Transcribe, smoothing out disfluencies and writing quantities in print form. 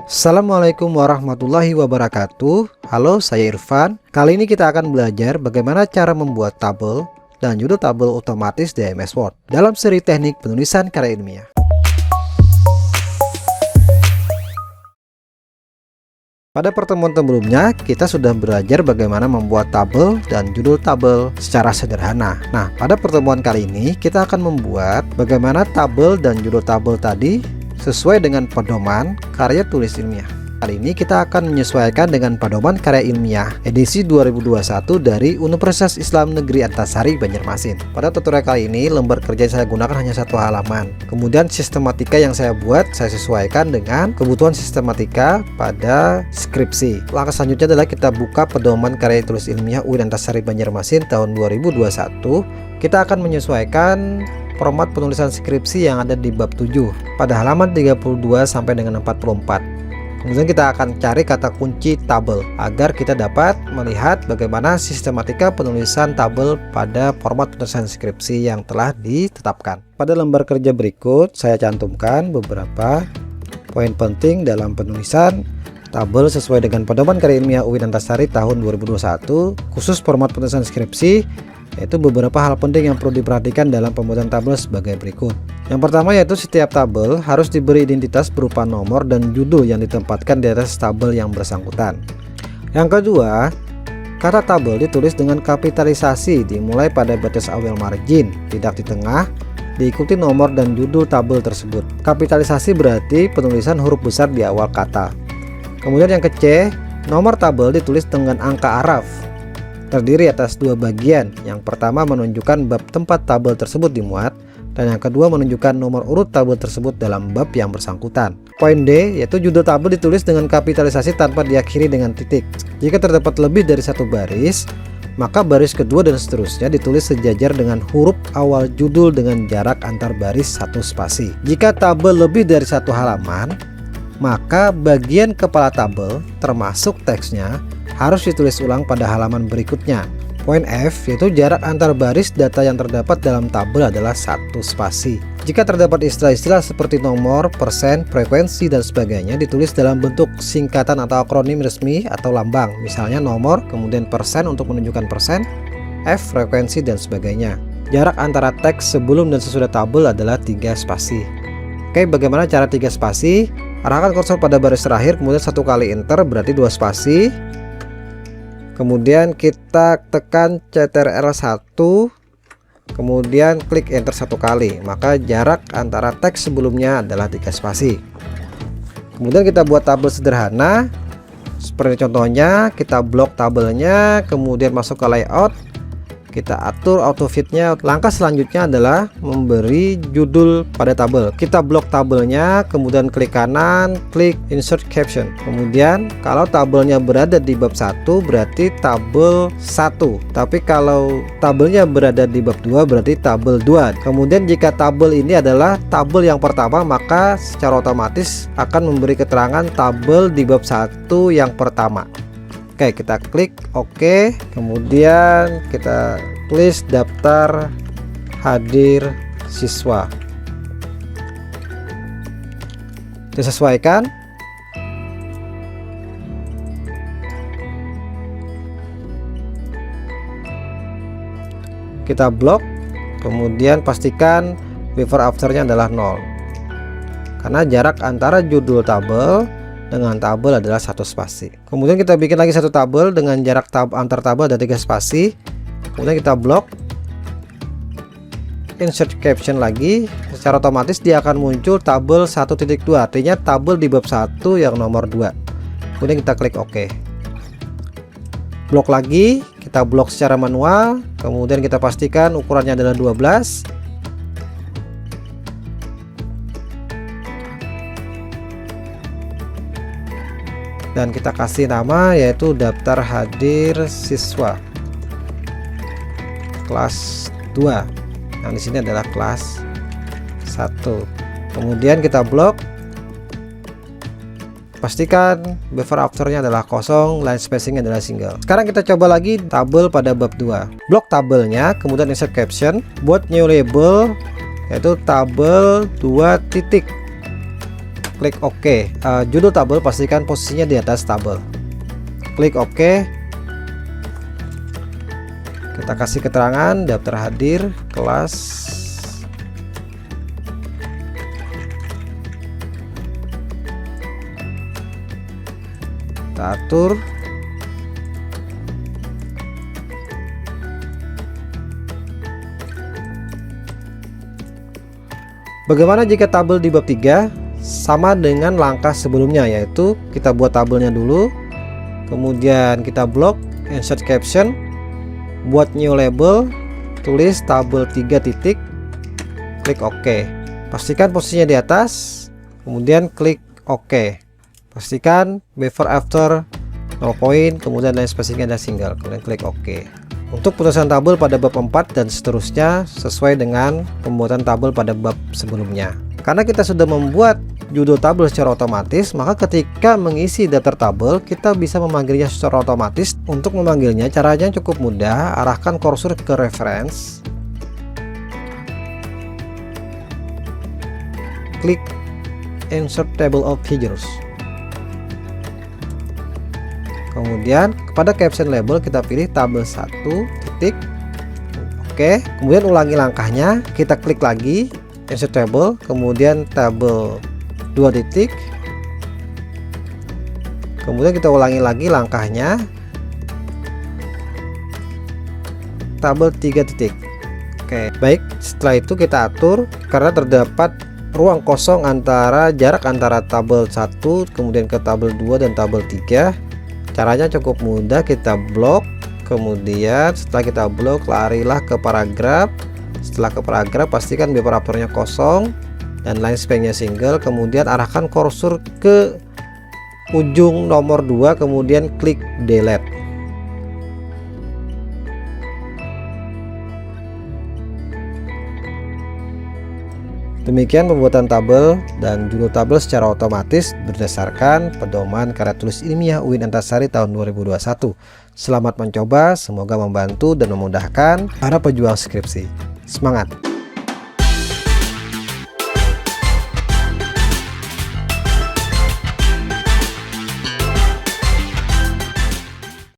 Assalamualaikum warahmatullahi wabarakatuh. Halo, saya Irfan. Kali ini kita akan belajar bagaimana cara membuat tabel dan judul tabel otomatis di MS Word dalam seri teknik penulisan karya ilmiah. Pada pertemuan sebelumnya, kita sudah belajar bagaimana membuat tabel dan judul tabel secara sederhana. Nah, pada pertemuan kali ini kita akan membuat bagaimana tabel dan judul tabel tadi sesuai dengan pedoman karya tulis ilmiah. Kali ini kita akan menyesuaikan dengan pedoman karya ilmiah edisi 2021 dari Universitas Islam Negeri Antasari, Banjarmasin. Pada tutorial kali ini, lembar kerja yang saya gunakan hanya satu halaman. Kemudian sistematika yang saya buat, saya sesuaikan dengan kebutuhan sistematika pada skripsi. Langkah selanjutnya adalah kita buka pedoman karya tulis ilmiah UIN Antasari Banjarmasin tahun 2021. Kita akan menyesuaikan format penulisan skripsi yang ada di bab 7 pada halaman 32 sampai dengan 44. Kemudian kita akan cari kata kunci tabel agar kita dapat melihat bagaimana sistematika penulisan tabel pada format penulisan skripsi yang telah ditetapkan. Pada lembar kerja berikut saya cantumkan beberapa poin penting dalam penulisan tabel sesuai dengan pedoman karya ilmiah UIN Antasari tahun 2021 khusus format penulisan skripsi, yaitu beberapa hal penting yang perlu diperhatikan dalam pembuatan tabel sebagai berikut. Yang pertama yaitu setiap tabel harus diberi identitas berupa nomor dan judul yang ditempatkan di atas tabel yang bersangkutan. Yang kedua, kata tabel ditulis dengan kapitalisasi dimulai pada batas awal margin, tidak di tengah, diikuti nomor dan judul tabel tersebut. Kapitalisasi berarti penulisan huruf besar di awal kata. Kemudian yang ke-C, nomor tabel ditulis dengan angka araf. Terdiri atas dua bagian. Yang pertama menunjukkan bab tempat tabel tersebut dimuat, dan yang kedua menunjukkan nomor urut tabel tersebut dalam bab yang bersangkutan. Poin D yaitu judul tabel ditulis dengan kapitalisasi tanpa diakhiri dengan titik. Jika terdapat lebih dari satu baris, maka baris kedua dan seterusnya ditulis sejajar dengan huruf awal judul dengan jarak antar baris satu spasi. Jika tabel lebih dari satu halaman, maka bagian kepala tabel termasuk teksnya harus ditulis ulang pada halaman berikutnya. Poin F yaitu jarak antar baris data yang terdapat dalam tabel adalah satu spasi. Jika terdapat istilah-istilah seperti nomor, persen, frekuensi, dan sebagainya ditulis dalam bentuk singkatan atau akronim resmi atau lambang. Misalnya nomor, kemudian persen untuk menunjukkan persen, F frekuensi, dan sebagainya. Jarak antara teks sebelum dan sesudah tabel adalah 3 spasi. Oke, bagaimana cara 3 spasi? Arahkan kursor pada baris terakhir, kemudian 1 kali enter berarti 2 spasi. Kemudian kita tekan Ctrl 1, kemudian klik enter 1 kali, maka jarak antara teks sebelumnya adalah 3 spasi. Kemudian kita buat tabel sederhana seperti contohnya, kita blok tabelnya, kemudian masuk ke layout, kita atur auto fitnya. Langkah selanjutnya adalah memberi judul pada tabel. Kita blok tabelnya, kemudian klik kanan, klik insert caption. Kemudian kalau tabelnya berada di bab 1 berarti tabel 1, tapi kalau tabelnya berada di bab 2 berarti tabel 2. Kemudian jika tabel ini adalah tabel yang pertama, maka secara otomatis akan memberi keterangan tabel di bab 1 yang pertama. Oke, kita klik OK, kemudian kita tulis daftar hadir siswa. Disesuaikan. Kita blok, kemudian pastikan before afternya adalah 0. Karena jarak antara judul tabel dengan tabel adalah 1 spasi. Kemudian kita bikin lagi satu tabel dengan jarak antar tabel ada 3 spasi. Kemudian kita blok, insert caption lagi. Secara otomatis dia akan muncul tabel 1.2, artinya tabel di bab 1 yang nomor 2. Kemudian kita klik OK. Blok lagi, kita blok secara manual. Kemudian kita pastikan ukurannya adalah 12. Dan kita kasih nama yaitu daftar hadir siswa kelas 2. Yang di sini adalah kelas 1. Kemudian kita blok. Pastikan before afternya adalah kosong, line spacingnya adalah single. Sekarang kita coba lagi tabel pada bab 2. Blok tabelnya, kemudian insert caption, buat new label yaitu tabel 2 titik. klik OK. Judul tabel pastikan posisinya di atas tabel. Klik OK. Kita kasih keterangan daftar hadir kelas. Kita atur. Bagaimana jika tabel di bab 3? Sama dengan langkah sebelumnya, yaitu kita buat tabelnya dulu, kemudian kita blok, insert caption, buat new label, tulis tabel 3 titik, klik OK. Pastikan posisinya di atas, kemudian klik OK. Pastikan before after 0 point, kemudian line spacingnya ada single, kemudian klik OK. Untuk penulisan tabel pada bab 4 dan seterusnya sesuai dengan pembuatan tabel pada bab sebelumnya. Karena kita sudah membuat judul tabel secara otomatis, maka ketika mengisi daftar tabel kita bisa memanggilnya secara otomatis. Untuk memanggilnya caranya cukup mudah, arahkan kursor ke reference, klik insert table of figures, kemudian kepada caption label kita pilih tabel 1 titik. Oke, kemudian ulangi langkahnya, kita klik lagi insert table, kemudian tabel 2 titik, kemudian kita ulangi lagi langkahnya, tabel 3 titik. Oke, baik, setelah itu kita atur karena terdapat ruang kosong antara jarak antara tabel 1 kemudian ke tabel 2 dan tabel 3. Caranya cukup mudah, kita blok, kemudian setelah kita blok larilah ke paragraf. Setelah ke paragraf pastikan before afternya kosong dan line spacingnya single, kemudian arahkan kursor ke ujung nomor 2 kemudian klik delete. Demikian pembuatan tabel dan judul tabel secara otomatis berdasarkan pedoman karya tulis ilmiah UIN Antasari tahun 2021. Selamat mencoba, semoga membantu dan memudahkan para pejuang skripsi. Semangat!